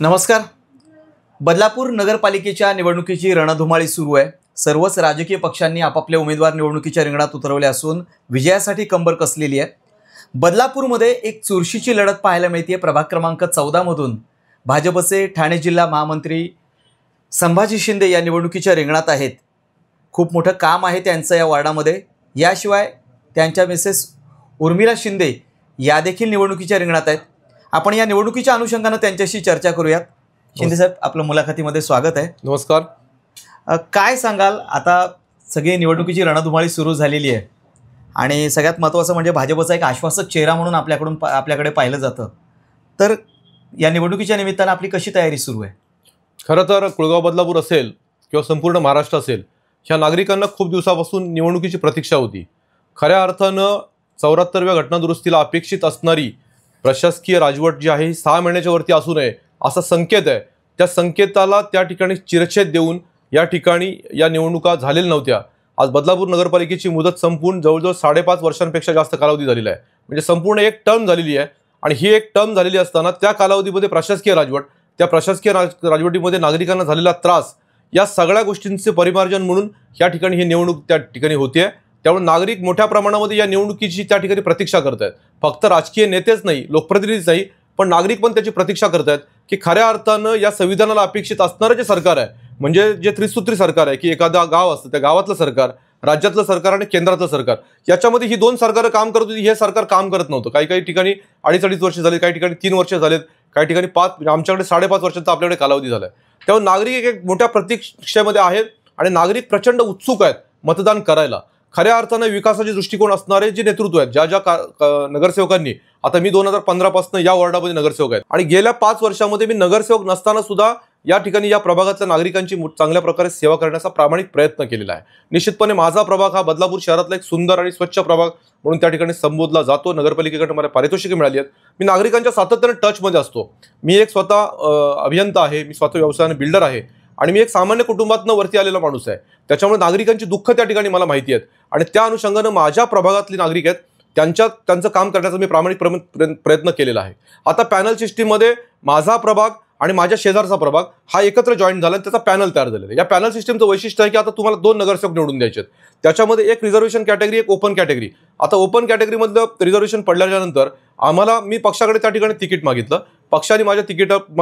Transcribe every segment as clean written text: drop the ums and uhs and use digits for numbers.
नमस्कार. बदलापूर नगरपालिकेच्या निवडणुकीची रणधुमाळी सुरू आहे. सर्वच राजकीय पक्षांनी आपापले उमेदवार निवडणुकीच्या रिंगणात उतरवले असून विजयासाठी कंबर कसलेली आहे. बदलापूरमध्ये एक चुरशीची लढत पाहायला मिळते. प्रभाग क्रमांक 14 मधून भाजपचे ठाणे जिल्हा महामंत्री संभाजी शिंदे या निवडणुकीच्या रिंगणात आहेत. खूप मोठं काम आहे त्यांचं या वॉर्डामध्ये. याशिवाय त्यांच्या मिसेस उर्मिला शिंदे या देखील निवडणुकीच्या रिंगणात आहेत. आपण या निवडणुकीच्या अनुषंगाने त्यांच्याशी चर्चा करूयात. शिंदे साहेब, आपलं मुलाखतीमध्ये स्वागत आहे. नमस्कार. काय सांगाल, आता सगळी निवडणुकीची रणधुमाळी सुरू झालेली आहे आणि सगळ्यात महत्त्वाचं म्हणजे भाजपचा एक आश्वासक चेहरा म्हणून आपल्याकडे पाहिलं जातं. तर या निवडणुकीच्या निमित्तानं आपली कशी तयारी सुरू आहे? खरं तर कुळगाव बदलापूर असेल किंवा संपूर्ण महाराष्ट्र असेल, ह्या नागरिकांना खूप दिवसापासून निवडणुकीची प्रतीक्षा होती. खऱ्या अर्थानं 74व्या घटनादुरुस्तीला अपेक्षित असणारी प्रशासकीय राजवट जी आहे ही 6 महिन्याच्या वरती असू नये असा संकेत आहे. त्या संकेताला त्या ठिकाणी चिरछेद देऊन या ठिकाणी या निवडणुका झालेल्या नव्हत्या. आज बदलापूर नगरपालिकेची मुदत संपून जवळजवळ 5.5 वर्षांपेक्षा जास्त कालावधी झालेला आहे. म्हणजे संपूर्ण एक टर्म झालेली आहे आणि ही एक टर्म झालेली असताना त्या कालावधीमध्ये प्रशासकीय राजवट, त्या प्रशासकीय राजवटीमध्ये नागरिकांना झालेला त्रास, या सगळ्या गोष्टींचे परिमार्जन म्हणून या ठिकाणी ही निवडणूक त्या ठिकाणी होते. त्यामुळे नागरिक मोठ्या प्रमाणामध्ये या निवडणुकीची त्या ठिकाणी प्रतीक्षा करत आहेत. फक्त राजकीय नेतेच नाही, लोकप्रतिनिधीच नाही, पण नागरिक पण त्याची प्रतीक्षा करत आहेत की खऱ्या अर्थानं या संविधानाला अपेक्षित असणारं जे सरकार आहे, म्हणजे जे त्रिसूत्री सरकार आहे, की एखादा गाव असतं त्या गावातलं सरकार, राज्यातलं सरकार आणि केंद्रातलं सरकार, याच्यामध्ये ही 2 सरकारं काम करत होती. हे सरकार काम करत नव्हतं. काही ठिकाणी 2.5 वर्ष झाले, काही ठिकाणी 3 वर्ष झालेत, काही ठिकाणी 5, आमच्याकडे 5.5 वर्षांचा आपल्याकडे कालावधी झाला आहे. त्यामुळे नागरिक एक मोठ्या प्रतीक्षेमध्ये आहेत आणि नागरिक प्रचंड उत्सुक आहेत मतदान करायला. खऱ्या अर्थानं विकासाचे दृष्टिकोन असणारे जे नेतृत्व आहेत, ज्या नगरसेवकांनी, आता मी 2015 पासून या वॉर्डामध्ये नगरसेवक आहेत आणि गेल्या 5 वर्षामध्ये मी नगरसेवक नसताना सुद्धा या ठिकाणी या प्रभागातल्या नागरिकांची चांगल्या प्रकारे सेवा करण्याचा प्रामाणिक प्रयत्न केलेला आहे. निश्चितपणे माझा प्रभाग हा बदलापूर शहरातला एक सुंदर आणि स्वच्छ प्रभाग म्हणून त्या ठिकाणी संबोधला जातो. नगरपालिकेकडे मला पारितोषिके मिळाली आहेत. मी नागरिकांच्या सातत्याने टचमध्ये असतो. मी एक स्वतः अभियंता आहे, मी स्वतः व्यवसायाने बिल्डर आहे आणि मी एक सामान्य कुटुंबातनं वरती आलेला माणूस आहे. त्याच्यामुळे नागरिकांची दुःख त्या ठिकाणी मला माहिती आहेत आणि त्या अनुषंगानं माझ्या प्रभागातली नागरिक आहेत, त्यांचं काम करण्याचा मी प्रामाणिक प्रयत्न केलेला आहे. आता पॅनल सिस्टीममध्ये माझा प्रभाग आणि माझ्या शेजारचा प्रभाग हा एकत्र जॉईन झाला आणि त्याचा पॅनल तयार झालेला आहे. या पॅनल सिस्टीमचं वैशिष्ट्य आहे की आता तुम्हाला 2 नगरसेवक निवडून द्यायचे आहेत. त्याच्यामध्ये एक रिझर्वेशन कॅटेगरी, एक ओपन कॅटेगरी. आता ओपन कॅटेगरीमधलं रिझर्वेशन पडल्यानंतर मी पक्षाकडे त्या ठिकाणी तिकीट मागितलं. पक्षाने मला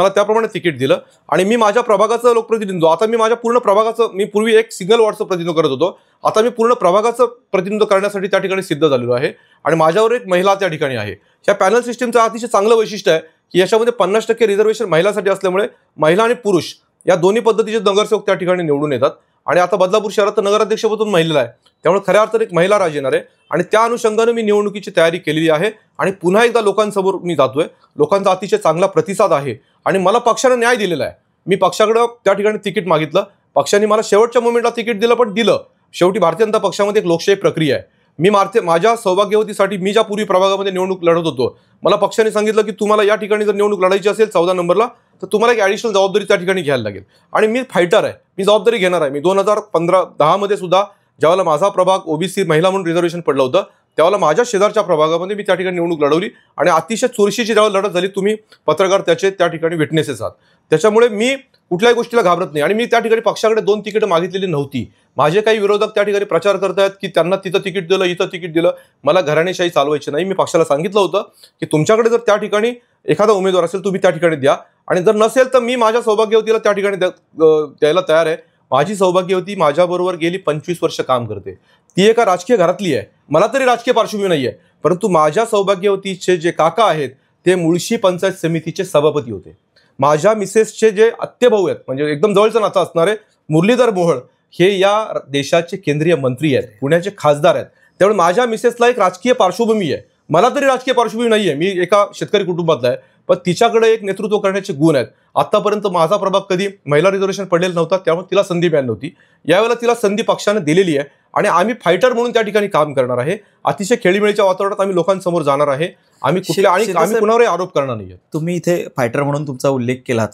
त्याप्रमाणे तिकीट दिलं आणि मी माझ्या प्रभागाचं लोकप्रतिनिधित्व, आता मी माझ्या पूर्ण प्रभागाचं, मी पूर्वी एक सिंगल वॉर्डचं प्रतिनिधित्व करत होतो, आता मी पूर्ण प्रभागाचं प्रतिनिधित्व करण्यासाठी त्या ठिकाणी सिद्ध झालेलो आहे आणि माझ्यावर एक महिला त्या ठिकाणी आहे. या पॅनल सिस्टीमचं अतिशय चांगलं वैशिष्ट्य आहे की याच्यामध्ये 50% रिझर्वेशन महिलांसाठी असल्यामुळे महिला आणि पुरुष या दोन्ही पद्धतीचे नगरसेवक त्या ठिकाणी निवडून येतात आणि आता बदलापूर शहरात नगराध्यक्षपदून महिला आहे. त्यामुळे खऱ्या अर्थाने एक महिला राज येणार आहे आणि त्या अनुषंगाने मी निवडणुकीची तयारी केलेली आहे आणि पुन्हा एकदा लोकांसमोर मी जातोय. लोकांचा अतिशय चांगला प्रतिसाद आहे आणि मला पक्षाने न्याय दिलेला आहे. मी पक्षाकडे त्या ठिकाणी तिकीट मागितलं, पक्षाने मला शेवटच्या मोमेंटला तिकीट दिलं, पण दिलं. शेवटी भारतीय जनता पक्षामध्ये एक लोकशाही प्रक्रिया आहे. मी माझ्या सौभाग्यवतीसाठी मी ज्या पूर्वी प्रभागामध्ये निवडणूक लढत होतो, मला पक्षाने सांगितलं की तुम्हाला या ठिकाणी जर निवडणूक लढायची असेल 14 नंबरला, तर तुम्हाला एक ॲडिशनल जबाबदारी त्या ठिकाणी घ्यायला लागेल आणि मी फायटर आहे, मी जबाबदारी घेणार आहे. मी 2015-10 मध्ये सुद्धा ज्यावेळेला माझा प्रभाग ओबीसी महिला म्हणून रिझर्वेशन पडलं होतं, त्यावेळेला माझ्या शेजारच्या प्रभागामध्ये मी त्या ठिकाणी निवडणूक लढवली आणि अतिशय चुरशीची ज्यावेळेला लढत झाली, तुम्ही पत्रकार त्याचे त्या ठिकाणी विटनेसेस आहात. त्याच्यामुळे मी कुठल्याही गोष्टीला घाबरत नाही आणि मी त्या ठिकाणी पक्षाकडे 2 तिकीटं मागितलेली नव्हती. माझे काही विरोधक त्या ठिकाणी प्रचार करतायत की त्यांना तिथं तिकीट दिलं, इथं तिकीट दिलं. मला घराणेशाही चालवायची नाही. मी पक्षाला सांगितलं होतं की तुमच्याकडे जर त्या ठिकाणी एखादा उमेदवार असेल तुम्ही त्या ठिकाणी द्या आणि जर नसेल तर मी माझ्या सौभाग्यवतीला त्या ठिकाणी द्यायला तयार आहे. माझी सौभाग्यवती माझ्याबरोबर गेली 25 वर्ष काम करते. ती एका राजकीय घरातली आहे. मला तरी राजकीय पार्श्वभूमी नाही आहे, परंतु माझ्या सौभाग्यवतीचे जे काका आहेत ते मुळशी पंचायत समितीचे सभापती होते. माझ्या मिसेसचे जे आत्तेभाऊ आहेत, म्हणजे एकदम जवळचं नातं असणारे मुरलीधर मोहोळ, हे या देशाचे केंद्रीय मंत्री आहेत, पुण्याचे खासदार आहेत. त्यामुळे माझ्या मिसेसला एक राजकीय पार्श्वभूमी आहे. मला तरी राजकीय पार्श्वभूमी नाही आहे. मी एका शेतकरी कुटुंबातला आहे, पण तिच्याकडे एक नेतृत्व करण्याचे गुण आहेत. आतापर्यंत माझा प्रभाग कधी महिला रिझर्वेशन पडलेला नव्हता, त्यामुळे तिला संधी मिळाली नव्हती. यावेळेला तिला संधी पक्षाने दिलेली आहे आणि आम्ही फायटर म्हणून त्या ठिकाणी काम करणार आहे. अतिशय खेळीमेळीच्या वातावरणात आम्ही लोकांसमोर जाणार आहे. आम्ही कुणावरही आरोप करणार नाही. तुम्ही इथे फायटर म्हणून तुमचा उल्लेख केलात,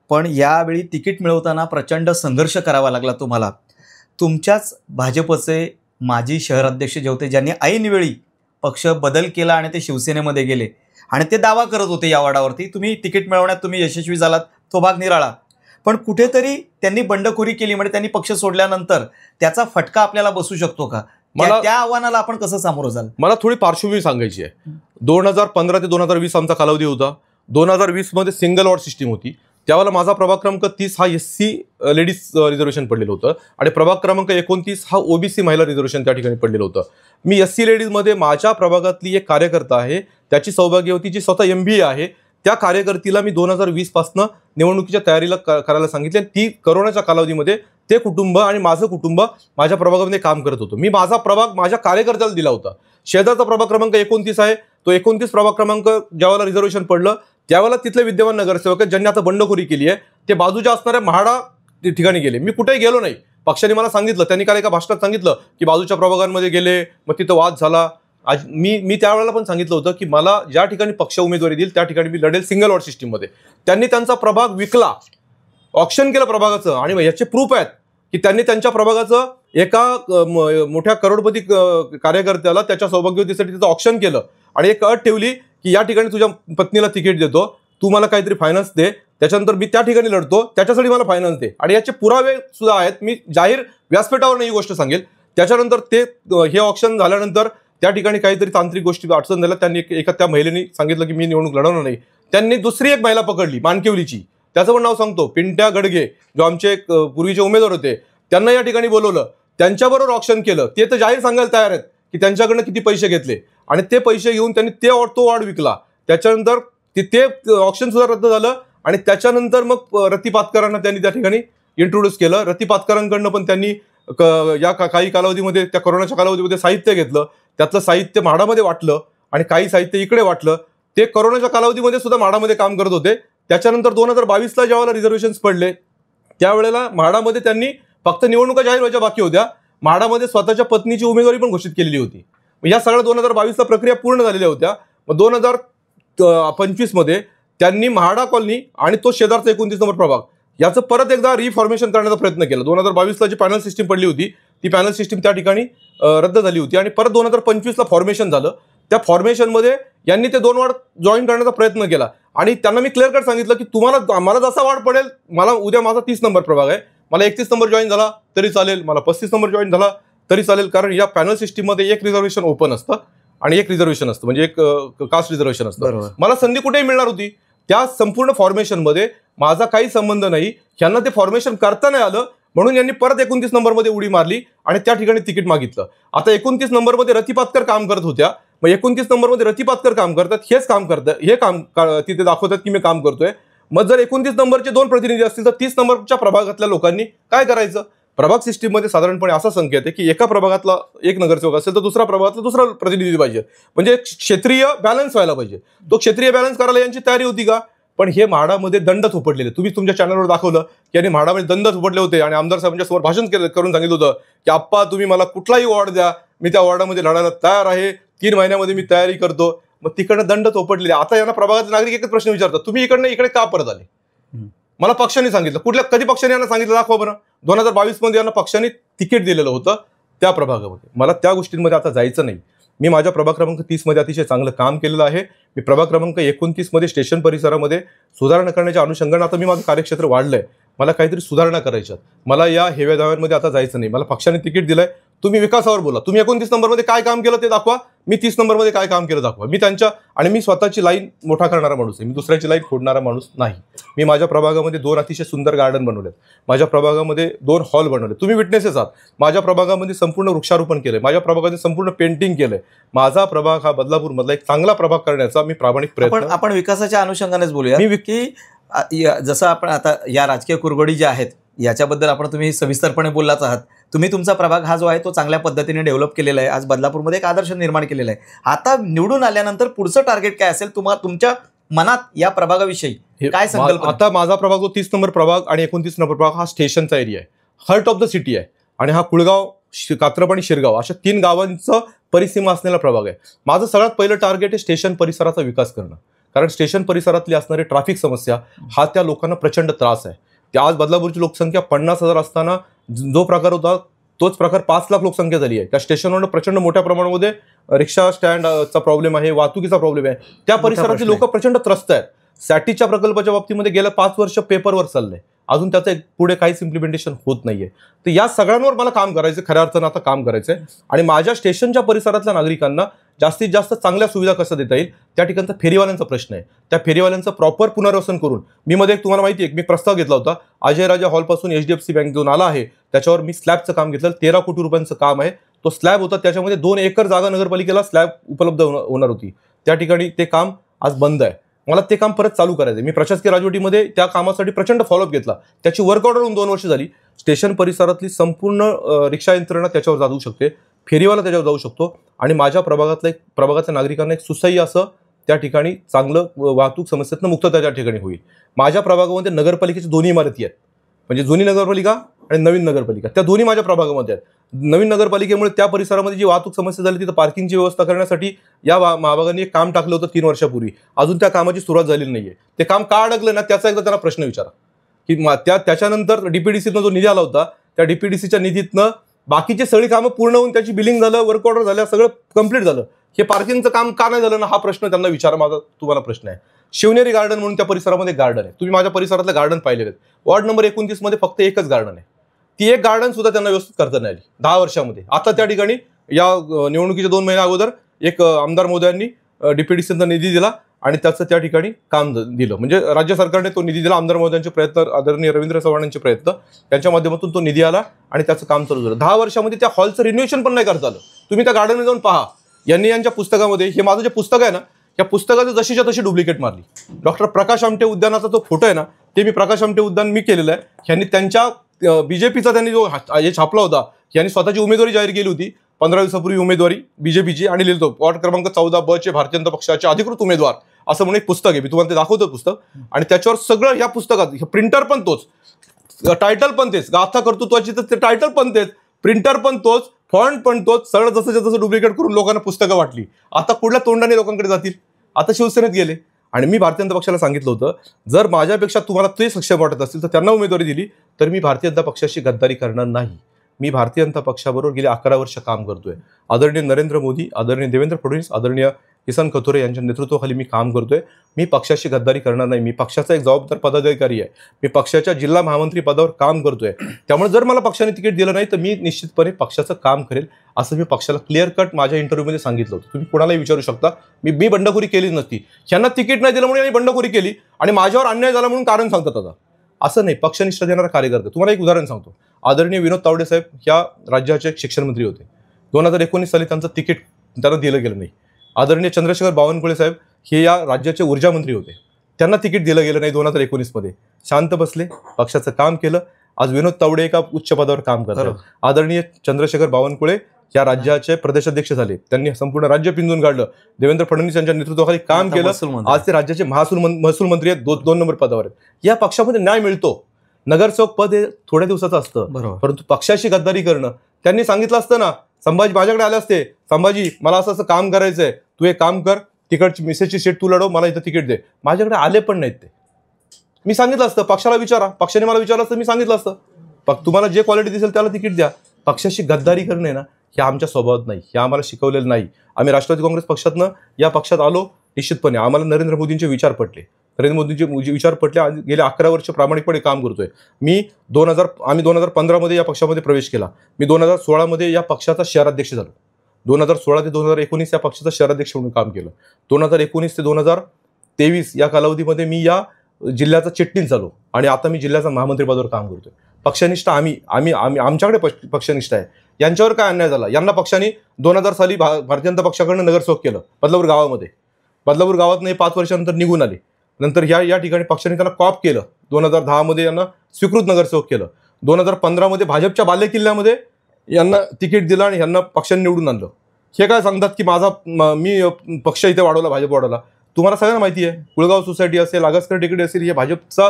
पण यावेळी तिकीट मिळवताना प्रचंड संघर्ष करावा लागला तुम्हाला. तुमच्याच भाजपचे माजी शहराध्यक्ष जे होते, ज्यांनी ऐनवेळी पक्ष बदल केला आणि ते शिवसेनेमध्ये गेले आणि ते दावा करत होते या वाडावरती, तुम्ही तिकीट मिळवण्यात तुम्ही यशस्वी झालात, तो भाग निराळा. पण कुठेतरी त्यांनी बंडखोरी केली म्हणजे त्यांनी पक्ष सोडल्यानंतर त्याचा फटका आपल्याला बसू शकतो का? त्या आव्हानाला आपण कसं सामोरं जाल? मला थोडी पार्श्वभूमी सांगायची आहे. 2015 ते 2020 आमचा कालावधी होता. 2020 मध्ये सिंगल वॉर्ड सिस्टीम होती. त्यावेळेला माझा प्रभाग क्रमांक 30 हा SC लेडीज रिझर्वेशन पडलेलं होतं आणि प्रभाग क्रमांक 29 हा OBC महिला रिझर्वेशन त्या ठिकाणी पडलेलं होतं. मी SC लेडीजमध्ये माझ्या प्रभागातली एक कार्यकर्ता आहे, त्याची सौभाग्यवती जी स्वतः MBA आहे, त्या कार्यकर्तीला मी 2020 पासून निवडणुकीच्या तयारीला करायला सांगितले. ती करोनाच्या कालावधीमध्ये ते कुटुंब आणि माझं कुटुंब माझ्या प्रभागामध्ये काम करत होतं. मी माझा प्रभाग माझ्या कार्यकर्त्याला दिला होता. शेजारचा प्रभाग क्रमांक 29 आहे, तो 29 प्रभाग क्रमांक ज्यावेळेला रिझर्वेशन पडलं त्यावेळेला तिथले विद्यमान नगरसेवक ज्यांनी आता बंडखोरी केली आहे ते बाजूच्या असणाऱ्या म्हाडा ठिकाणी गेले. मी कुठेही गेलो नाही. पक्षाने मला सांगितलं, त्यांनी काल एका भाषणात सांगितलं की बाजूच्या प्रभागांमध्ये गेले, मग तिथं वाद झाला. आज मी त्यावेळेला पण सांगितलं होतं की मला ज्या ठिकाणी पक्ष उमेदवारी देईल त्या ठिकाणी मी लढेल सिंगल वॉर्ड सिस्टीममध्ये. त्यांनी त्यांचा प्रभाग विकला, ऑप्शन केलं प्रभागाचं आणि याचे प्रूफ आहेत की त्यांनी त्यांच्या प्रभागाचं एका मोठ्या करोडपती कार्यकर्त्याला त्याच्या सौभाग्यवतीसाठी तिथं ऑप्शन केलं आणि एक अट ठेवली की या ठिकाणी तुझ्या पत्नीला तिकीट देतो, तू मला काहीतरी फायनान्स दे, त्याच्यानंतर मी त्या ठिकाणी लढतो, त्याच्यासाठी मला फायनान्स दे. आणि याचे पुरावे सुद्धा आहेत. मी जाहीर व्यासपीठावर ही गोष्ट सांगेल. त्याच्यानंतर ते हे ऑप्शन झाल्यानंतर त्या ठिकाणी काहीतरी तांत्रिक गोष्टी अडचण झाल्या. त्यांनी एका त्या महिलेने सांगितलं की मी निवडणूक लढवणार नाही. त्यांनी दुसरी एक महिला पकडली मानकेवलीची, त्याचं पण नाव सांगतो, पिंट्या गडगे, जो आमचे पूर्वीचे उमेदवार होते, त्यांना या ठिकाणी बोलवलं, त्यांच्याबरोबर ऑप्शन केलं. ते तर जाहीर सांगायला तयार आहेत की त्यांच्याकडनं किती पैसे घेतले आणि ते पैसे घेऊन त्यांनी तो वॉर्ड विकला. त्याच्यानंतर ते ऑप्शन सुद्धा रद्द झालं आणि त्याच्यानंतर मग रती पातकरांना त्यांनी त्या ठिकाणी इंट्रोड्यूस केलं. रती पातकरांकडनं पण त्यांनी या काही कालावधीमध्ये, त्या कोरोनाच्या कालावधीमध्ये साहित्य घेतलं, त्यातलं साहित्य म्हाडामध्ये वाटलं आणि काही साहित्य इकडे वाटलं. ते कोरोनाच्या कालावधीमध्ये सुद्धा म्हाडामध्ये काम करत होते. त्याच्यानंतर 2022ला ज्यावेळेला रिझर्वेशन्स पडले त्यावेळेला म्हाडामध्ये त्यांनी फक्त निवडणुका जाहीर व्हायच्या बाकी होत्या, म्हाडामध्ये स्वतःच्या पत्नीची उमेदवारी पण घोषित केलेली होती. या सगळ्या 2022ला प्रक्रिया पूर्ण झालेल्या होत्या. मग 2025 मध्ये त्यांनी म्हाडा कॉलनी आणि तो शेजारचा 29 नंबर प्रभाग याचं परत एकदा रिफॉर्मेशन करण्याचा प्रयत्न केला. 2022ला जी पॅनल सिस्टीम पडली होती ती पॅनल सिस्टीम त्या ठिकाणी रद्द झाली होती आणि परत 2025ला फॉर्मेशन झालं. त्या फॉर्मेशनमध्ये यांनी ते 2 वॉर्ड जॉईन करण्याचा प्रयत्न केला आणि त्यांना मी क्लिअर कट सांगितलं की तुम्हाला मला जसा वॉर्ड पडेल, मला उद्या माझा 30 नंबर प्रभाग आहे, मला 31 नंबर जॉईन झाला तरी चालेल, मला 35 नंबर जॉईन झाला तरी चालेल, कारण या पॅनल सिस्टीममध्ये एक रिझर्वेशन ओपन असतं आणि एक रिझर्वेशन असतं, म्हणजे एक कास्ट रिझर्वेशन असतं. मला संधी कुठेही मिळणार होती. त्या संपूर्ण फॉर्मेशनमध्ये माझा काही संबंध नाही. यांना ते फॉर्मेशन करता नाही आलं म्हणून यांनी परत 29 नंबरमध्ये उडी मारली आणि त्या ठिकाणी तिकीट मागितलं. आता 29 नंबरमध्ये रती पातकर काम करत होत्या. मग 29 नंबरमध्ये रती पातकर काम करतात, हेच काम करतात, हे काम तिथे दाखवतात की मी काम करतोय. मग जर 29 नंबरचे 2 प्रतिनिधी असतील तर 30 नंबरच्या प्रभागातल्या लोकांनी काय करायचं? प्रभाग सिस्टीममध्ये साधारणपणे असा संकेत आहे की एका प्रभागातला एक नगरसेवक असेल तर दुसऱ्या प्रभागातला दुसरा प्रतिनिधी पाहिजे, म्हणजे क्षेत्रीय बॅलन्स व्हायला पाहिजे. तो क्षेत्रीय बॅलन्स करायला यांची तयारी होती का? पण हे म्हाडामध्ये दंड थोपटलेले, तुम्ही तुमच्या चॅनलवर दाखवलं की यांनी म्हाडामध्ये दंड थोपटले होते आणि आमदार साहेबांच्या समोर भाषण करून सांगितलं होतं की आप्पा तुम्ही मला कुठलाही वॉर्ड द्या, मी त्या वॉर्डामध्ये लढायला तयार आहे, 3 महिन्यामध्ये मी तयारी करतो. मग तिकडनं दंड थोपटलेले. आता यांना प्रभागातले नागरिक एकच प्रश्न विचारतात, तुम्ही इकडनं इकडे का परत आले? मला पक्षाने सांगितलं. कधी पक्षाने यांना सांगितलं दाखवा बरं. 2022 मध्ये यांना पक्षाने तिकीट दिलेलं होतं त्या प्रभागामध्ये. मला त्या गोष्टींमध्ये आता जायचं नाही. मी माझ्या प्रभाग क्रमांक 30 मध्ये अतिशय चांगलं काम केलेलं आहे. मी प्रभाग क्रमांक 29 मध्ये स्टेशन परिसरामध्ये सुधारणा करण्याच्या अनुषंगाने आता मी माझं कार्यक्षेत्र वाढलंय. मला काहीतरी सुधारणा करायच्या. मला या हेव्या दाव्यांमध्ये आता जायचं नाही. मला पक्षाने तिकीट दिलंय. तुम्ही विकासावर बोला. तुम्ही 29 नंबरमध्ये काय काम केलं ते दाखवा, मी 30 नंबरमध्ये काय काम केलं दाखवा. मी स्वतःची लाईन मोठा करणारा माणूस आहे. मी दुसऱ्याची लाईन खोडणारा माणूस नाही. मी माझ्या प्रभागामध्ये 2 अतिशय सुंदर गार्डन बनवलेत. माझ्या प्रभागामध्ये 2 हॉल बनवले. तुम्ही विटनेसेस आहात. माझ्या प्रभागामध्ये संपूर्ण वृक्षारोपण केलंय. माझ्या प्रभागामध्ये संपूर्ण पेंटिंग केलंय. माझा प्रभाग हा बदलापूरमधला एक चांगला प्रभाग करण्याचा मी प्रामाणिक प्रयत्न. आपण विकासाच्या अनुषंगानेच बोलूया. जसं आपण आता या राजकीय कुरघोडी ज्या आहेत याच्याबद्दल तुम्ही सविस्तरपणे बोललाच आहात. तुम्ही तुमचा प्रभाग हा जो आहे तो चांगल्या पद्धतीने डेव्हलप केलेला आहे. आज बदलापूरमध्ये एक आदर्श निर्माण केलेला आहे. आता निवडून आल्यानंतर पुढचं टार्गेट काय असेल तुमच्या मनात या प्रभागाविषयी काय संकल्प? आता माझा प्रभाग जो 30 नंबर प्रभाग आणि 29 नंबर प्रभाग हा स्टेशनचा एरिया आहे, हार्ट ऑफ द सिटी आहे आणि हा कुळगाव, कात्रप आणि शिरगाव अशा 3 गावांचं परिसीमा असलेला प्रभाग आहे. माझं सगळ्यात पहिलं टार्गेट आहे स्टेशन परिसराचा विकास करणं. कारण स्टेशन परिसरातली असणारी ट्रॅफिक समस्या हा त्या लोकांना प्रचंड त्रास आहे. त्या आज बदलापूरची लोकसंख्या 50,000 असताना जो प्रकार होता तोच प्रकार 5 लाख लोकसंख्या झाली आहे. त्या स्टेशनवर प्रचंड मोठ्या प्रमाणामध्ये रिक्षा स्टँडचा प्रॉब्लेम आहे, वाहतुकीचा प्रॉब्लेम आहे. त्या परिसरातली लोक प्रचंड त्रस्त आहेत. सॅटीच्या प्रकल्पाच्या बाबतीमध्ये गेल्या 5 वर्ष पेपरवर चाललंय, अजून त्याचं पुढे काहीच इम्प्लिमेंटेशन होत नाहीये. तर या सगळ्यांवर मला काम करायचं, खऱ्या अर्थानं आता काम करायचंय. आणि माझ्या स्टेशनच्या परिसरातल्या नागरिकांना जास्तीत जास्त चांगल्या सुविधा कसं देता येईल, त्या ठिकाणचा फेरीवाल्यांचा प्रश्न आहे. त्या फेरीवाल्यांचं प्रॉपर पुनर्वसन करून मी मध्ये एक तुम्हाला माहिती आहे मी प्रस्ताव घेतला होता, अजय राजा हॉलपासून HDFC बँक जो नाला आहे त्याच्यावर मी स्लॅबचं काम घेतलं. 13 कोटी रुपयांचं काम आहे. तो स्लॅब होता, त्याच्यामध्ये 2 एकर जागा नगरपालिकेला स्लॅब उपलब्ध होणार होती. त्या ठिकाणी ते काम आज बंद आहे. मला ते काम परत चालू करायचं. मी प्रशासकीय राजवटीमध्ये त्या कामासाठी प्रचंड फॉलोअप घेतला. त्याची वर्क ऑर्डर होऊन 2 वर्ष झाली. स्टेशन परिसरातली संपूर्ण रिक्षा यंत्रणा त्याच्यावर जाऊ शकते, फेरीवाला त्याच्यावर जाऊ शकतो. आणि माझ्या प्रभागातल्या नागरिकांना एक सुसह्य असं त्या ठिकाणी चांगलं वाहतूक समस्येतनं मुक्तता त्या ठिकाणी होईल. माझ्या प्रभागामध्ये नगरपालिकेच्या दोन्ही इमारती आहेत, म्हणजे जुनी नगरपालिका आणि नवीन नगरपालिका, त्या दोन्ही माझ्या प्रभागामध्ये आहेत. नवीन नगरपालिकेमुळे त्या परिसरामध्ये जी वाहतूक समस्या झाली तिथं पार्किंगची व्यवस्था करण्यासाठी या महाभागाने एक काम टाकलं होतं 3 वर्षापूर्वी. अजून त्या कामाची सुरुवात झालेली नाहीये. ते काम का अडकलं ना त्याचा एकदा त्यांना प्रश्न विचारा की त्याच्यानंतर DPDCतनं जो निधी आला होता त्या DPDCच्या निधीतनं बाकीची सगळी कामं पूर्ण होऊन त्याची बिलिंग झालं, वर्क ऑर्डर झाल्या, सगळं कंप्लीट झालं. हे पार्किंगचं काम का नाही झालं ना हा प्रश्न त्यांना विचारा. माझा तुम्हाला प्रश्न आहे. शिवनेरी गार्डन म्हणून त्या परिसरामध्ये गार्डन आहे. तुम्ही माझ्या परिसरातलं गार्डन पाहिलेले आहेत. वॉर्ड नंबर 29 मध्ये फक्त एकच गार्डन आहे. ती एक गार्डन सुद्धा त्यांना व्यवस्थित करता नाही आली 10 वर्षामध्ये. आता त्या ठिकाणी या निवडणुकीच्या 2 महिन्या अगोदर एक आमदार महोदयांनी DPDCचा निधी दिला आणि त्याचं त्या ठिकाणी काम दिलं. म्हणजे राज्य सरकारने तो निधी दिला. आमदार महोदयांचे प्रयत्न, आदरणीय रवींद्र चव्हाणांचे प्रयत्न, त्यांच्या माध्यमातून तो निधी आला आणि त्याचं काम चालू झालं. 10 वर्षामध्ये त्या हॉलचं रिन्युएशन पण नाही करता आलं. तुम्ही त्या गार्डनमध्ये जाऊन पहा. यांच्या पुस्तकामध्ये, हे माझं जे पुस्तक आहे ना, या पुस्तकाचं जशीच्या तशी डुप्लिकेट मारली. डॉक्टर प्रकाश आमटे उद्यानाचा जो फोटो आहे ना, ते मी प्रकाश आमटे उद्यान मी केलेलं आहे. यांनी त्यांच्या BJPचा त्यांनी जो हे छापला होता, यांनी स्वतःची उमेदवारी जाहीर केली होती 15 दिवसापूर्वी उमेदवारी BJPची, आणि लिहितो वॉर्ड क्रमांक 14B चे भारतीय जनता पक्षाचे अधिकृत उमेदवार असं म्हणून एक पुस्तक आहे. मी तुम्हाला ते दाखवतो पुस्तक. आणि त्याच्यावर सगळं या पुस्तकात प्रिंटर पण तोच, टायटल पण तेच, गाथा कर्तृत्वाची तर ते टायटल पण तेच, प्रिंटर पण तोच, फॉन्ट पण तोच, सगळं जसं तसं डुप्लिकेट करून लोकांना पुस्तकं वाटली. आता कुठल्या तोंडाने लोकांकडे जातील? आता शिवसेनेत गेले. आणि मी भारतीय जनता पक्षाला सांगितलं होतं, जर माझ्यापेक्षा तुम्हाला ते सक्षम वाटत असतील तर त्यांना उमेदवारी दिली तर मी भारतीय जनता पक्षाशी गद्दारी करणार नाही. मी भारतीय जनता पक्षाबरोबर गेली 11 वर्ष काम करतोय. आदरणीय नरेंद्र मोदी, आदरणीय देवेंद्र फडणवीस, आदरणीय किसन कथोरे यांच्या नेतृत्वाखाली मी काम करतोय. मी पक्षाशी गद्दारी करणार नाही. मी पक्षाचा एक जबाबदार पदाधिकारी आहे. मी पक्षाच्या जिल्हा महामंत्री पदावर काम करतोय. त्यामुळे जर मला पक्षाने तिकीट दिलं नाही तर मी निश्चितपणे पक्षाचं काम करेल, असं मी पक्षाला क्लिअर कट माझ्या इंटरव्ह्यूमध्ये सांगितलं होतं. तुम्ही कोणालाही विचारू शकता. मी बंडखोरी केलीच नसती. यांना तिकीट नाही दिलं म्हणून यांनी बंडखोरी केली आणि माझ्यावर अन्याय झाला म्हणून कारण सांगतात. आता असं नाही. पक्षनिष्ठा देणारा कार्यकर्ता. तुम्हाला एक उदाहरण सांगतो. आदरणीय विनोद तावडे साहेब या राज्याचे शिक्षण मंत्री होते. 2019 साली त्यांचं तिकीट त्यांना दिलं गेलं नाही. आदरणीय चंद्रशेखर बावनकुळे साहेब हे या राज्याचे ऊर्जा मंत्री होते. त्यांना तिकीट दिलं गेलं नाही 2019 मध्ये. शांत बसले, पक्षाचं काम केलं. आज विनोद तावडे एका उच्च पदावर काम करतात. आदरणीय चंद्रशेखर बावनकुळे या राज्याचे प्रदेशाध्यक्ष झाले. त्यांनी संपूर्ण राज्य पिंजून काढलं. देवेंद्र फडणवीस यांच्या नेतृत्वाखाली काम केलं. आज ते राज्याचे महसूल मंत्री आहेत. 2 नंबर पदावर आहेत. या पक्षामध्ये न्याय मिळतो. नगरसेवक पद हे थोड्या दिवसाचं असतं, परंतु पक्षाशी गद्दारी करणं. त्यांनी सांगितलं असतं ना, संभाजी माझ्याकडे आले असते, संभाजी मला असं काम करायचंय, तू एक काम कर, तिकडची मिसेसची सीट तू लढव, मला इथं तिकीट दे. माझ्याकडे आले पण नाहीत ते. मी सांगितलं असतं, पक्षाला विचारा, पक्षाने मला विचारलं असतं, मी सांगितलं असतं तुम्हाला जे क्वालिटी दिसेल त्याला तिकीट द्या. पक्षाशी गद्दारी करणे ना हे आमच्या स्वभावात नाही, हे आम्हाला शिकवलेलं नाही. आम्ही राष्ट्रवादी काँग्रेस पक्षातनं या पक्षात आलो निश्चितपणे. आम्हाला नरेंद्र मोदींचे विचार पटले. नरेंद्र मोदींचे विचार पटले. गेले 11 वर्ष प्रामाणिकपणे काम करतोय. आम्ही 2015 मध्ये या पक्षामध्ये प्रवेश केला. मी 2016 मध्ये या पक्षाचा शहराध्यक्ष झालो. 2016 ते 2019 या पक्षाचा शहराध्यक्ष म्हणून काम केलं. 2019 ते 2023 या कालावधीमध्ये मी या जिल्ह्याचा चिटणीस झालो आणि आता मी जिल्ह्याचा महामंत्री पदावर काम करतोय. पक्षनिष्ठा आमच्याकडे पक्षनिष्ठा आहे. यांच्यावर काय अन्याय झाला? यांना पक्षाने 2000 साली भारतीय जनता पक्षाकडनं नगरसेवक केलं बदलापूर गावामध्ये. बदलापूर गावात 5 वर्षानंतर निघून आले. नंतर या ठिकाणी पक्षाने त्यांना कॉप केलं. 2010 मध्ये यांना स्वीकृत नगरसेवक केलं. 2015 मध्ये भाजपच्या बालेकिल्ल्यामध्ये यांना तिकीट दिलं आणि यांना पक्षाने निवडून आणलं. हे काय सांगतात की मी पक्ष इथे वाढवला, भाजप वाढवला. तुम्हाला सगळ्यांना माहिती आहे, कुळगाव सोसायटी असेल, आगसकर टेकडी असेल, हे भाजपचा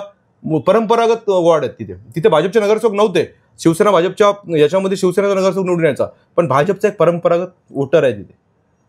परंपरागत वॉर्ड आहेत. तिथे भाजपचे नगरसेवक नव्हते. शिवसेना भाजपच्या याच्यामध्ये शिवसेनेचा नगरसेवक निवडून यायचा, पण भाजपचा एक परंपरागत वोटर आहे तिथे.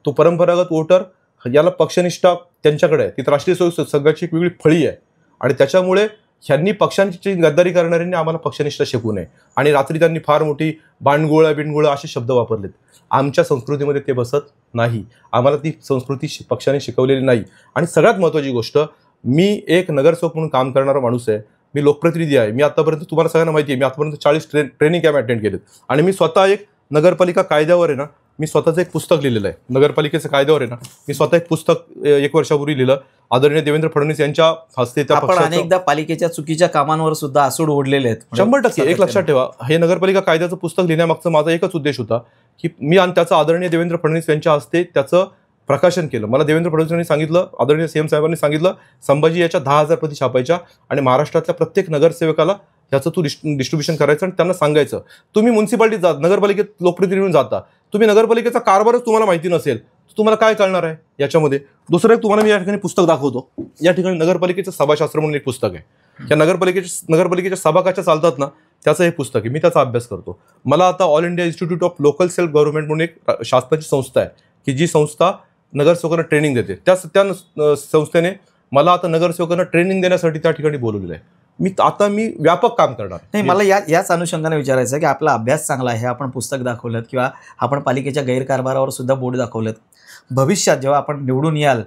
तो परंपरागत वोटर याला पक्षनिष्ठा त्यांच्याकडे आहे. तिथे राष्ट्रीय स्वयंसेवक संघाची एक वेगळी फळी आहे आणि त्याच्यामुळे ह्यांनी पक्षांची गद्दारी करणाऱ्यांनी आम्हाला पक्षनिष्ठा शिकवू नये. आणि रात्री त्यांनी फार मोठी बिनगोळा असे शब्द वापरलेत. आमच्या संस्कृतीमध्ये ते बसत नाही. आम्हाला ती संस्कृती पक्षाने शिकवलेली नाही. आणि सगळ्यात महत्त्वाची गोष्ट, मी एक नगरसेवक म्हणून काम करणारा माणूस आहे, मी लोकप्रतिनिधी आहे. मी आतापर्यंत तुम्हाला सगळ्यांना माहिती आहे, मी आतापर्यंत 40 ट्रेनिंग कॅम्प अटेंड केलेत आणि मी स्वतः एक नगरपालिका कायद्यावर आहे ना, मी स्वतःचं एक पुस्तक लिहिलेलं आहे. नगरपालिकेच्या कायद्यावर आहे ना, मी स्वतः एक पुस्तक 1 वर्षापूर्वी लिहिलं. आदरणीय देवेंद्र फडणवीस यांच्या हस्ते त्या आपण अनेकदा पालिकेच्या चुकीच्या कामांवर सुद्धा आसूड ओढलेले आहेत. 100% एक लक्षात ठेवा, हे नगरपालिका कायद्याचं पुस्तक लिहिण्यामागचा माझा एकच उद्देश होता की मी आणि त्याचं आदरणीय देवेंद्र फडणवीस यांच्या हस्ते त्याचं प्रकाशन केलं. मला देवेंद्र फडणवीस यांनी सांगितलं, आदरणीय सीएम साहेबांनी सांगितलं, संभाजी याच्या 10,000 प्रती छापायच्या आणि महाराष्ट्रातल्या प्रत्येक नगरसेवकाला याचं तू डिस्ट्रीब्युशन करायचं आणि त्यांना सांगायचं, तुम्ही म्युन्सिपालिटीत जात, नगरपालिकेत लोकप्रतिनिधी म्हणून जाता, तुम्ही नगरपालिकेचा कारभारच तुम्हाला माहिती नसेल, तुम्हाला काय कळणार आहे याच्यामध्ये. दुसरं एक तुम्हाला मी या ठिकाणी पुस्तक दाखवतो. या ठिकाणी नगरपालिकेचं सभाशास्त्र म्हणून एक पुस्तक आहे. या नगरपालिकेच्या सभा कशा चालतात ना, त्याचं हे पुस्तक आहे. मी त्याचा अभ्यास करतो. मला आता all India institute of local self government म्हणून एक शासनाची संस्था आहे की जी संस्था नगरसेवकांना ट्रेनिंग देते. त्या संस्थेने मला आता नगरसेवकांना ट्रेनिंग देण्यासाठी त्या ठिकाणी बोलवलेलं आहे. मी व्यापक काम करणार. नाही, मला याच अनुषंगाने विचारायचं आहे की आपला अभ्यास चांगला आहे, आपण पुस्तक दाखवलं किंवा आपण पालिकेच्या गैरकारभारावर सुद्धा बोर्ड दाखवलं. भविष्यात जेव्हा आपण निवडून याल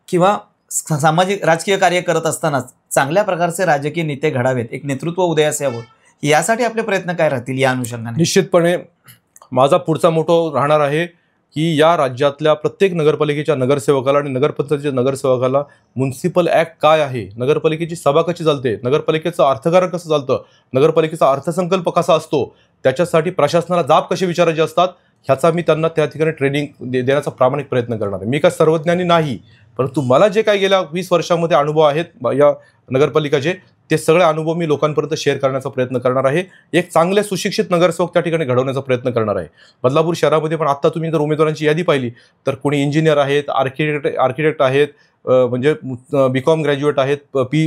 किंवा सामाजिक राजकीय कार्य करत असताना चांगल्या प्रकारचे राजकीय नेते घडावेत, एक नेतृत्व उदयास यावं, यासाठी आपले प्रयत्न काय राहतील या अनुषंगाने? निश्चितपणे माझा पुढचा मोठो राहणार आहे की या राज्यातल्या प्रत्येक नगरपालिकेच्या नगरसेवकाला आणि नगरपंचायतीच्या नगरसेवकाला म्युन्सिपल ॲक्ट काय आहे, नगरपालिकेची सभा कशी चालते, नगरपालिकेचं अर्थकारण कसं चालतं, नगरपालिकेचा अर्थसंकल्प कसा असतो, त्याच्यासाठी प्रशासनाला जाब कसे विचारायचे असतात, ह्याचा मी त्यांना त्या ठिकाणी ट्रेनिंग देण्याचा प्रामाणिक प्रयत्न करणार आहे. मी काय सर्वज्ञानी नाही, परंतु मला जे काही गेल्या 20 वर्षामध्ये अनुभव आहेत या नगरपालिकाचे, ते सगळे अनुभव मी लोकांपर्यंत शेअर करण्याचा प्रयत्न करणार आहे. एक चांगले सुशिक्षित नगरसेवक त्या ठिकाणी घडवण्याचा प्रयत्न करणार आहे. बदलापूर शहरामध्ये पण आता तुम्ही जर उमेदवारांची यादी पाहिली तर कोणी इंजिनियर आहेत, आर्किटेक्ट आहेत, म्हणजे BCom ग्रॅज्युएट आहेत,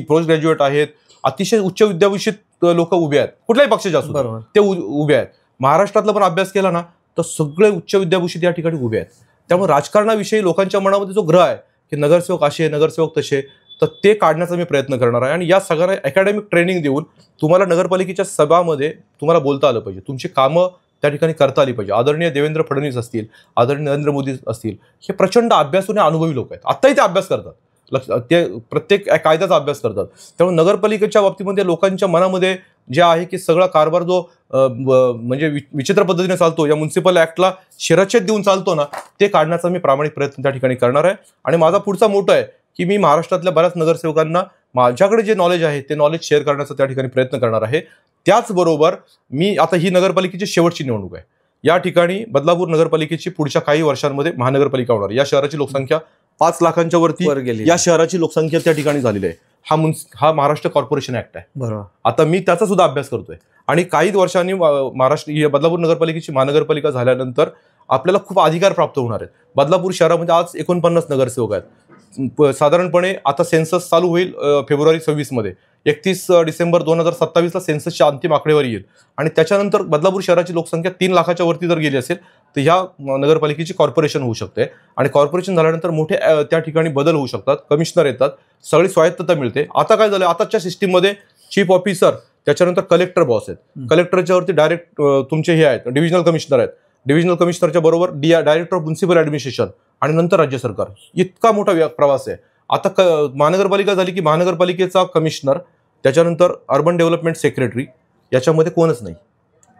पोस्ट ग्रॅज्युएट आहेत, अतिशय उच्च विद्याभूषित लोक उभे आहेत, कुठल्याही पक्षाचे असो ते उभे आहेत. महाराष्ट्रातला पण अभ्यास केला ना तर सगळे उच्च विद्याभूषित या ठिकाणी उभे आहेत. त्यामुळे राजकारणाविषयी लोकांच्या मनामध्ये जो ग्रह आहे की नगरसेवक असे, नगरसेवक तसे, तर ते काढण्याचा मी प्रयत्न करणार आहे. आणि या सगळ्यांना अकॅडमिक ट्रेनिंग देऊन तुम्हाला नगरपालिकेच्या सभामध्ये तुम्हाला बोलता आलं पाहिजे, तुमची कामं त्या ठिकाणी करता आली पाहिजे. आदरणीय देवेंद्र फडणवीस असतील, आदरणीय नरेंद्र मोदी असतील, हे प्रचंड अभ्यासू आणि अनुभवी लोक आहेत. आत्ताही ते अभ्यास करतात, ते प्रत्येक कायद्याचा अभ्यास करतात. त्यामुळे नगरपालिकेच्या बाबतीमध्ये लोकांच्या मनामध्ये जे आहे की सगळा कारभार जो म्हणजे विचित्र पद्धतीने चालतो, या म्युन्सिपल ॲक्टला शिरच्छेद देऊन चालतो ना, ते काढण्याचा मी प्रामाणिक प्रयत्न त्या ठिकाणी करणार आहे. आणि माझा पुढचा मोठा आहे की मी महाराष्ट्रातल्या बऱ्याच नगरसेवकांना माझ्याकडे जे नॉलेज आहे ते नॉलेज शेअर करण्याचा त्या ठिकाणी प्रयत्न करणार आहे. त्याचबरोबर मी आता ही नगरपालिकेची शेवटची निवडणूक आहे. या ठिकाणी बदलापूर नगरपालिकेची पुढच्या काही वर्षांमध्ये महानगरपालिका होणार. या शहराची लोकसंख्या 5 लाखांच्या वरती गेली. या शहराची लोकसंख्या त्या ठिकाणी झालेली आहे. हा महाराष्ट्र कॉर्पोरेशन ऍक्ट आहे. बरोबर. आता मी त्याचा सुद्धा अभ्यास करतोय आणि काही वर्षांनी बदलापूर नगरपालिकेची महानगरपालिका झाल्यानंतर आपल्याला खूप अधिकार प्राप्त होणार आहेत. बदलापूर शहरामध्ये आज 49 नगरसेवक आहेत. साधारणपणे आता सेन्सस चालू होईल फेब्रुवारी 26 मध्ये. 31 डिसेंबर 2027ला सेन्ससची अंतिम आकडेवारी येईल आणि त्याच्यानंतर बदलापूर शहराची लोकसंख्या 3 लाखाच्या वरती जर गेली असेल तर ह्या नगरपालिकेची कॉर्पोरेशन होऊ शकते. आणि कॉर्पोरेशन झाल्यानंतर मोठे त्या ठिकाणी बदल होऊ शकतात, कमिशनर येतात, सगळी स्वायत्तता मिळते. आता काय झालं, आताच्या सिस्टीममध्ये चीफ ऑफिसर, त्याच्यानंतर कलेक्टर बॉस आहेत, कलेक्टरच्या वरती डायरेक्ट तुमचे हे आहेत डिव्हिजनल कमिशनर आहेत, डिव्हिजनल कमिशनरच्या बरोबर डायरेक्टर ऑफ म्युन्सिपल ॲडमिनिस्ट्रेशन आणि नंतर राज्य सरकार. इतका मोठा प्रवास आहे. आता महानगरपालिका झाली की महानगरपालिकेचा कमिशनर, त्याच्यानंतर अर्बन डेव्हलपमेंट सेक्रेटरी, याच्यामध्ये कोणच नाही.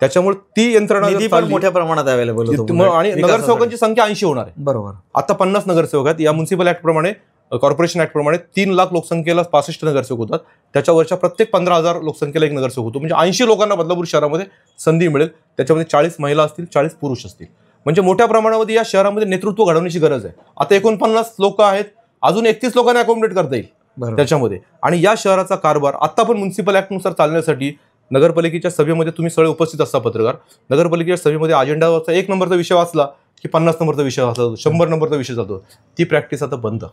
त्याच्यामुळे ती यंत्रणा मोठ्या प्रमाणात अवेलेबल आणि नगरसेवकांची संख्या 80 होणार आहे. बरोबर. आता 50 नगरसेवक आहेत. या म्युन्सिपल ऍक्ट प्रमाणे, कॉर्पोरेशन ऍक्ट प्रमाणे 3 लाख लोकसंख्येला 65 नगरसेवक होतात. त्याच्यावरच्या प्रत्येक 15,000 लोकसंख्येला एक नगरसेवक होतो. म्हणजे 80 लोकांना बदलापूर शहरामध्ये संधी मिळेल. त्याच्यामध्ये 40 महिला असतील, 40 पुरुष असतील. म्हणजे मोठ्या प्रमाणामध्ये या शहरामध्ये नेतृत्व घडवण्याची गरज आहे. आता 49 लोक आहेत, अजून 31 लोकांना अकोमोडेट करता येईल त्याच्यामध्ये. आणि या शहराचा कारभार आता पण म्युन्सिपल ऍक्टनुसार चालण्यासाठी नगरपालिकेच्या सभेमध्ये तुम्ही सगळे उपस्थित असता पत्रकार, नगरपालिकेच्या सभेमध्ये अजेंडावरचा 1 नंबरचा विषय वाचला की 50 नंबरचा विषय वाचला, 100 नंबरचा विषय जातो. ती प्रॅक्टिस आता बंद.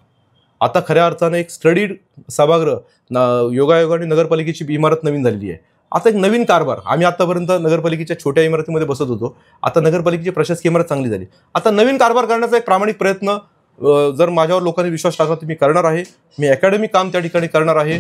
आता खऱ्या अर्थाने एक स्टडीड सभागृह, योगायोगाने नगरपालिकेची इमारत नवीन झालेली आहे. आता एक नवीन कारभार. आम्ही आतापर्यंत नगरपालिकेच्या छोट्या इमारतीमध्ये बसत होतो, आता नगरपालिकेची प्रशासकीय इमारत चांगली झाली. आता नवीन कारभार करण्याचा एक प्रामाणिक प्रयत्न जर माझ्यावर लोकांनी विश्वास टाकला तर मी करणार आहे. मी अकॅडमिक काम त्या ठिकाणी करणार आहे.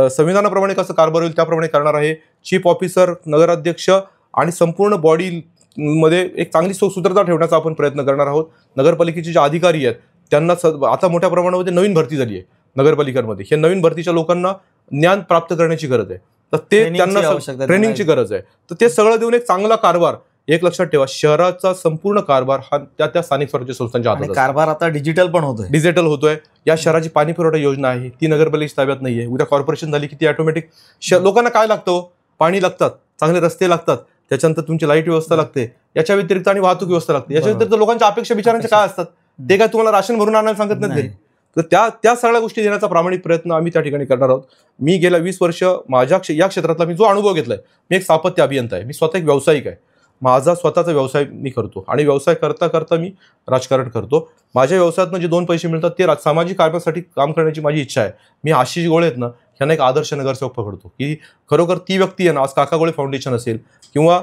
संविधानाप्रमाणे कसं कारभार होईल त्याप्रमाणे करणार आहे. चीफ ऑफिसर, नगराध्यक्ष आणि संपूर्ण बॉडीमध्ये एक चांगली सुसूत्रता ठेवण्याचा आपण प्रयत्न करणार आहोत. नगरपालिकेचे जे अधिकारी आहेत त्यांना आता मोठ्या प्रमाणामध्ये नवीन भरती झाली आहे. नगरपालिकांमध्ये. हे नवीन भरतीच्या लोकांना ज्ञान प्राप्त करण्याची गरज आहे, तर ते त्यांना ट्रेनिंगची गरज आहे. तर ते सगळं देऊन एक चांगला कारभार, एक लक्षात ठेवा, शहराचा संपूर्ण कारभार हा त्या स्थानिक स्वराज्य संस्थांच्या हातात. कारभार आता डिजिटल पण होतोय, डिजिटल होतोय. या शहराची पाणी पुरवठा योजना आहे ती नगरपालिकेच्या ताब्यात नाहीये. उद्या कॉर्पोरेशन झाली की ती ऑटोमॅटिक लोकांना काय लागतं, पाणी लागतात, चांगले रस्ते लागतात, त्याच्यानंतर तुमची लाईट व्यवस्था लागते, याच्या व्यतिरिक्त आणि वाहतूक व्यवस्था लागते. याच्या व्यतिरिक्त लोकांच्या अपेक्षा विचारांच्या काय असतात ते काय तुम्हाला राशन भरून आणायला सांगत नाही. तर त्या सगळ्या गोष्टी देण्याचा प्रामाणिक प्रयत्न आम्ही त्या ठिकाणी करणार आहोत. मी गेल्या 20 वर्ष या क्षेत्रातला मी जो अनुभव घेतलाय, मी एक स्थापत्य अभियंता आहे, मी स्वतः एक व्यावसायिक आहे. माझा स्वतःचा व्यवसाय मी करतो आणि व्यवसाय करता करता मी राजकारण करतो. माझ्या व्यवसायातनं जे 2 पैसे मिळतात ते सामाजिक कार्यासाठी काम करण्याची माझी इच्छा आहे. मी आशिष गोळे आहेत ना, ह्यांना एक आदर्श नगरसेवक पकडतो की खरोखर ती व्यक्ती आहे ना, आज काका गोळे फाउंडेशन असेल किंवा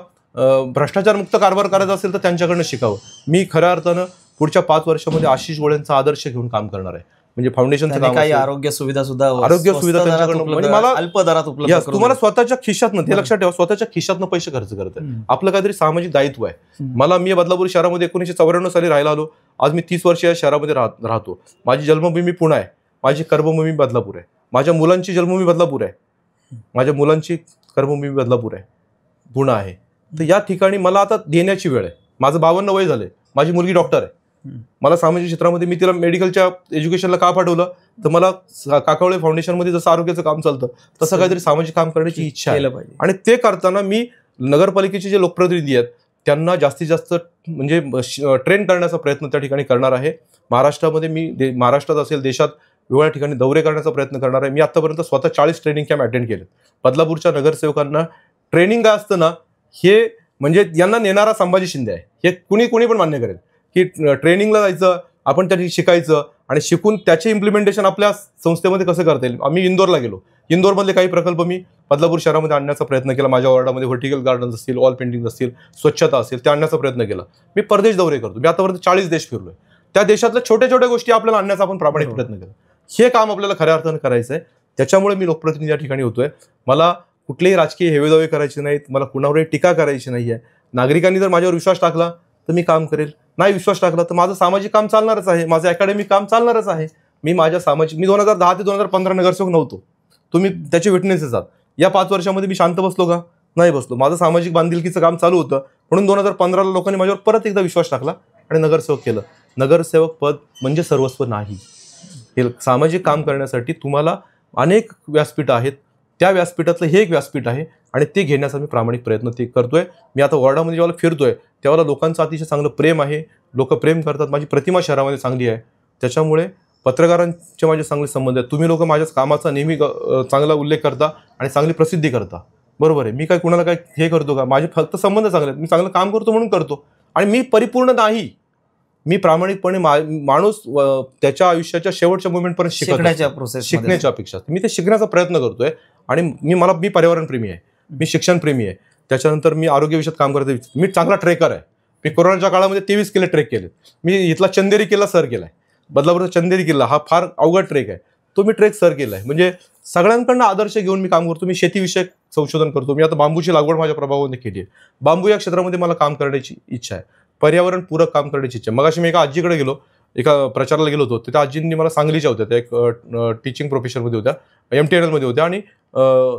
भ्रष्टाचार मुक्त कारभार करायचा असेल तर त्यांच्याकडनं शिकावं. मी खऱ्या अर्थानं पुढच्या 5 वर्षामध्ये आशिष गोळेंचा आदर्श घेऊन काम करणार आहे. म्हणजे फाउंडेशनचं काम, काही आरोग्य सुविधा त्यांच्याकडनं, म्हणजे मला अल्प दरात उपलब्ध, तुम्हाला स्वतःच्या खिशातनं, हे लक्षात ठेवा, स्वतःच्या खिशातनं पैसे खर्च करत आहे. आपलं काहीतरी सामाजिक दायित्व आहे. मी बदलापूर शहरामध्ये 1994 साली राहायला आलो. आज मी 30 वर्ष या शहरामध्ये राहतो. माझी जन्मभूमी पुणे आहे, माझी कर्मभूमी बदलापूर आहे, माझ्या मुलांची जन्मभूमी बदलापूर आहे, माझ्या मुलांची कर्मभूमी बदलापूर आहे, पुणे आहे. तर या ठिकाणी मला आता देण्याची वेळ आहे. माझं 52 वय झालंय, माझी मुलगी डॉक्टर आहे. मला सामाजिक क्षेत्रामध्ये, मी तिला मेडिकलच्या एज्युकेशनला का पाठवलं, तर मला काकावळे फाउंडेशनमध्ये जसं आरोग्याचं काम चालतं तसं काहीतरी सामाजिक काम करण्याची इच्छा आहे. आणि ते करताना मी नगरपालिकेचे जे लोकप्रतिनिधी आहेत त्यांना जास्तीत जास्त म्हणजे ट्रेन करण्याचा प्रयत्न त्या ठिकाणी करणार आहे. महाराष्ट्रामध्ये मी महाराष्ट्रात असेल देशात वेगवेगळ्या ठिकाणी दौरे करण्याचा प्रयत्न करणार आहे. मी आतापर्यंत स्वतः 40 ट्रेनिंग कॅम्प अटेंड केले. बदलापूरच्या नगरसेवकांना ट्रेनिंग काय असतं ना, हे म्हणजे यांना नेणारा संभाजी शिंदे आहे, हे कुणी पण मान्य करेल की ट्रेनिंगला जायचं, आपण त्या शिकायचं आणि शिकून त्याचे इम्प्लिमेंटेशन आपल्या संस्थेमध्ये कसं करता येईल. आम्ही इंदोरला गेलो, इंदोरमधले काही प्रकल्प मी बदलापूर शहरामध्ये आणण्याचा प्रयत्न केला. माझ्या वॉर्डामध्ये व्हर्टिकल गार्डन्स असतील, वॉल पेंटिंग असतील, स्वच्छता असेल, ते आणण्याचा प्रयत्न केला. मी परदेश दौरे करतो, मी आतापर्यंत 40 देश फिरलोय. त्या देशातल्या छोट्या गोष्टी आपल्याला आणण्याचा आपण प्रामाणिक प्रयत्न केला. हे काम आपल्याला खऱ्या अर्थानं करायचं आहे. त्याच्यामुळे मी लोकप्रतिनिधी या ठिकाणी होतोय. मला कुठलेही राजकीय हेवेदावे करायचे नाहीत, मला कुणावरही टीका करायची नाही आहे. नागरिकांनी जर माझ्यावर विश्वास टाकला तर मी काम करेल, नाही विश्वास टाकला तर माझं सामाजिक काम चालणारच आहे, माझं अकॅडमिक काम चालणारच आहे. मी 2010 ते 2015 नगरसेवक नव्हतो, तुम्ही त्याचे विटनेसेस आहात. या 5 वर्षामध्ये मी शांत बसलो का? नाही बसलो. माझं सामाजिक बांधिलकीचं काम चालू होतं, म्हणून 2015ला लोकांनी माझ्यावर परत एकदा विश्वास टाकला आणि नगरसेवक केलं. नगरसेवक पद म्हणजे सर्वस्व नाही. हे सामाजिक काम करण्यासाठी तुम्हाला अनेक व्यासपीठ आहेत, त्या व्यासपीठातलं हे एक व्यासपीठ आहे आणि ते घेण्याचा मी प्रामाणिक प्रयत्न ते करतोय. मी आता वॉर्डामध्ये जेव्हा फिरतोय तेव्हा लोकांचं अतिशय चांगलं प्रेम आहे, लोक प्रेम करतात. माझी प्रतिमा शहरामध्ये चांगली आहे. त्याच्यामुळे पत्रकारांचे माझे चांगले संबंध आहेत. तुम्ही लोक माझ्या कामाचा नेहमी चांगला उल्लेख करता आणि चांगली प्रसिद्धी करता. बरोबर आहे, मी काय कुणाला काय हे करतो का? माझे फक्त संबंध चांगले आहेत. मी चांगलं काम करतो म्हणून करतो आणि मी परिपूर्ण नाही. मी प्रामाणिकपणे माणूस त्याच्या आयुष्याच्या शेवटच्या मोमेंटपर्यंत शिकण्याच्या अपेक्षा मी ते शिकण्याचा प्रयत्न करतोय. आणि मी पर्यावरणप्रेमी आहे, मी शिक्षणप्रेमी आहे. त्याच्यानंतर मी आरोग्य विषयात काम करते. मी चांगला ट्रेकर आहे. मी कोरोनाच्या काळामध्ये 23 किल्ले ट्रेक केले. मी इथला चंदेरी किल्ला सर केलाय. बदलापूरचा चंदेरी किल्ला हा फार अवघड ट्रेक आहे, तो मी ट्रेक सर केलाय. म्हणजे सगळ्यांकडनं आदर्श घेऊन मी काम करतो. मी शेतीविषयक संशोधन करतो. मी आता बांबूची लागवड माझ्या प्रभावामध्ये केली आहे. बांबू या क्षेत्रामध्ये मला काम करण्याची इच्छा आहे, पर्यावरणपूरक काम करण्याची इच्छा. मगाशी मी एका आजीकडे गेलो, एका प्रचाराला गेलो होतो. त्या आजींनी मला सांगलीच्या होत्या, त्या एक टीचिंग प्रोफेशनमध्ये होत्या, MTNL मध्ये होत्या आणि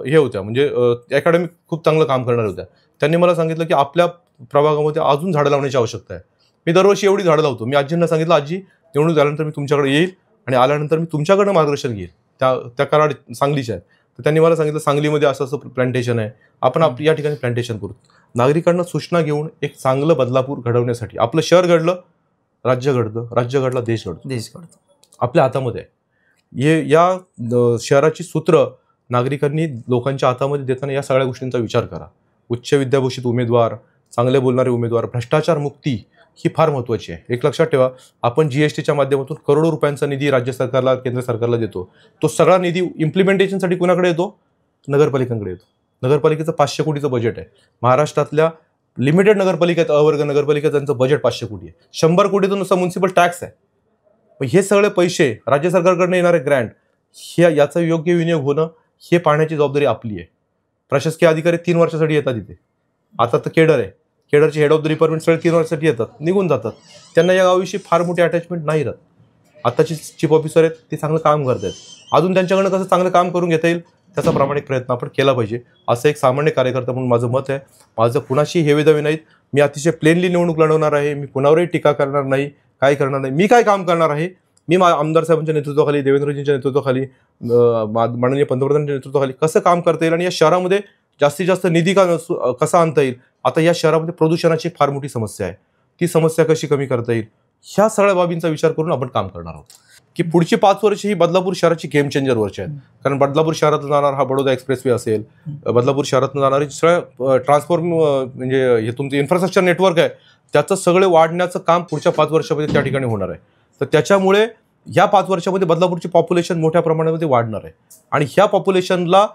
हे होत्या म्हणजे अकॅडमिक खूप चांगलं काम करणार होत्या. त्यांनी मला सांगितलं की आपल्या प्रभागामध्ये अजून झाडं लावण्याची आवश्यकता आहे. मी दरवर्षी एवढी झाडं लावतो. मी आजींना सांगितलं, आजी निवडणूक झाल्यानंतर मी तुमच्याकडे येईल आणि आल्यानंतर मी तुमच्याकडनं मार्गदर्शन घेईल. त्या कराड सांगलीच्या आहेत. तर त्यांनी मला सांगितलं सांगलीमध्ये असं प्लांटेशन आहे, आपण या ठिकाणी प्लांटेशन करू. नागरिकांना सूचना घेऊन एक चांगलं बदलापूर घडवण्यासाठी, आपलं शहर घडलं राज्य घडतं, राज्य घडला देश घडतो, आपल्या हातामध्ये आहे. या शहराची सूत्र नागरिकांनी लोकांच्या हातामध्ये देताना या सगळ्या गोष्टींचा विचार करा. उच्च विद्याभूषित उमेदवार, चांगले बोलणारे उमेदवार, भ्रष्टाचार मुक्ती ही फार महत्त्वाची आहे. एक लक्षात ठेवा, आपण GSTच्या माध्यमातून करोडो रुपयांचा निधी राज्य सरकारला, केंद्र सरकारला देतो. तो सगळा निधी इम्प्लिमेंटेशनसाठी कुणाकडे येतो? नगरपालिकांकडे येतो. नगरपालिकेचं 500 कोटीचं बजेट आहे. महाराष्ट्रातल्या लिमिटेड नगरपालिका आहेत, अवर्ग नगरपालिका, त्यांचं बजेट 500 कोटी आहे. 100 कोटीचं नुसतं म्युन्सिपल टॅक्स आहे. हे सगळे पैसे राज्य सरकारकडनं येणारे ग्रँट, याचा योग्य विनियोग होणं हे पाहण्याची जबाबदारी आपली आहे. प्रशासकीय अधिकारी 3 वर्षासाठी येतात इथे. आता तर केडर आहे, केडरचे हेड ऑफ द डिपार्टमेंट सगळे 3 वर्षासाठी येतात, निघून जातात. त्यांना या गावाविषयी फार मोठी अटॅचमेंट नाही राहत. आताचे चीफ ऑफिसर आहेत ते चांगलं काम करत आहेत, अजून त्यांच्याकडनं कसं चांगलं काम करून घेता येईल त्याचा प्रामाणिक प्रयत्न आपण केला पाहिजे, असं एक सामान्य कार्यकर्ता म्हणून माझं मत आहे. माझं कुणाशी हेवेदावे नाहीत, मी अतिशय प्लेनली निवडणूक लढवणार आहे, मी कुणावरही टीका करणार नाही, काय करणार नाही. मी काय काम करणार आहे, मी आमदार साहेबांच्या नेतृत्वाखाली, देवेंद्रजींच्या नेतृत्वाखाली, माननीय पंतप्रधानांच्या नेतृत्वाखाली कसं काम करता येईल आणि या शहरामध्ये जास्तीत जास्त निधी कसा आणता येईल. आता या शहरामध्ये प्रदूषणाची फार मोठी समस्या आहे, ती समस्या कशी कमी करता येईल, ह्या सगळ्या बाबींचा विचार करून आपण काम करणार आहोत की पुढची 5 वर्ष ही बदलापूर शहराची गेम चेंजर वर्ष आहेत. कारण बदलापूर शहरातून जाणार हा बडोदा एक्सप्रेसवे असेल, बदलापूर शहरातून जाणारी सगळ्या ट्रान्सफॉर्म म्हणजे हे तुमचं इन्फ्रास्ट्रक्चर नेटवर्क आहे त्याचं सगळे वाढण्याचं काम पुढच्या 5 वर्षामध्ये त्या ठिकाणी होणार आहे. तर त्याच्यामुळे ह्या 5 वर्षामध्ये बदलापूरची पॉप्युलेशन मोठ्या प्रमाणामध्ये वाढणार आहे आणि ह्या पॉप्युलेशनला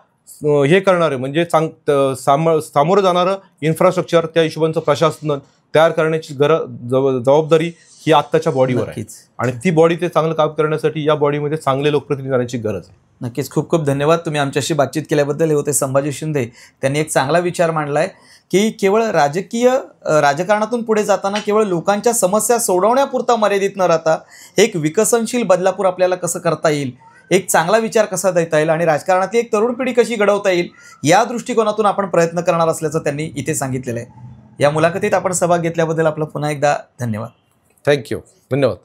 हे करणारे म्हणजे सामोरं जाणारं इन्फ्रास्ट्रक्चर, त्या हिशोबाचं प्रशासन तयार करण्याची जबाबदारी ही आत्ताच्या बॉडीवर आहे आणि ती बॉडी ते चांगलं काम करण्यासाठी या बॉडीमध्ये चांगले लोकप्रतिनिधी आणण्याची गरज आहे. नक्कीच. खूप खूप धन्यवाद तुम्ही आमच्याशी बातचीत केल्याबद्दल. हे होते संभाजी शिंदे. त्यांनी एक चांगला विचार मांडलाय की केवळ राजकारणातून पुढे जाताना केवळ लोकांच्या समस्या सोडवण्यापुरता मर्यादित न राहता एक विकसनशील बदलापूर आपल्याला कसं करता येईल, एक चांगला विचार कसा देता येईल आणि राजकारणातली एक तरुण पिढी कशी घडवता येईल या दृष्टिकोनातून आपण प्रयत्न करणार असल्याचं त्यांनी इथे सांगितलेलं आहे. या मुलाखतीत आपण सहभाग घेतल्याबद्दल आपलं पुन्हा एकदा धन्यवाद. थँक्यू. धन्यवाद.